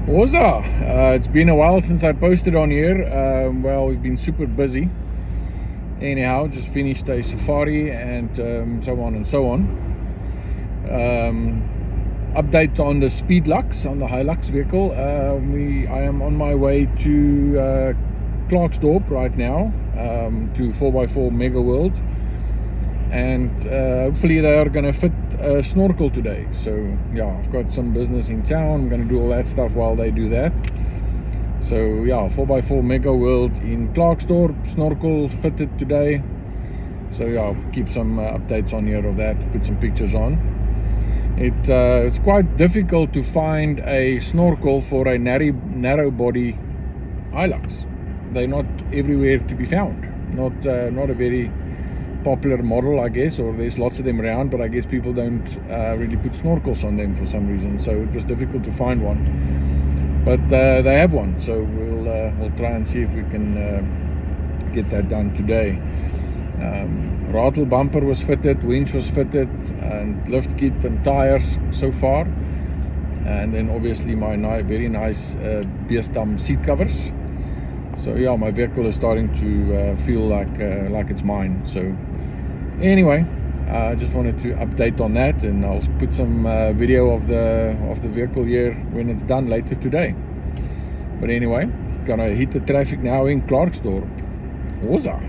Oza, it's been a while since I posted on here. Well, we've been super busy. Anyhow, just finished a safari and so on and so on. Update on the Speedlux, on the Hilux vehicle. I am on my way to Klerksdorp right now, to 4x4 Mega World. And hopefully they are going to fit a snorkel today. So yeah, I've got some business in town. I'm going to do all that stuff while they do that. So yeah, 4x4 Mega World in Klerksdorp, snorkel fitted today. So yeah, I'll keep some updates on here of that, put some pictures on. It's quite difficult to find a snorkel for a narrow body Hilux. They're not everywhere to be found. Not a very popular model, I guess, or there's lots of them around, but I guess people don't really put snorkels on them for some reason, so it was difficult to find one. But they have one, so we'll try and see if we can get that done today. Rattle bumper was fitted, winch was fitted, and lift kit and tires so far, and then obviously my very nice Beestam seat covers. So yeah, my vehicle is starting to feel like it's mine. So anyway, I just wanted to update on that, and I'll put some video of the vehicle here when it's done later today. But anyway, gonna hit the traffic now in Klerksdorp. Oza.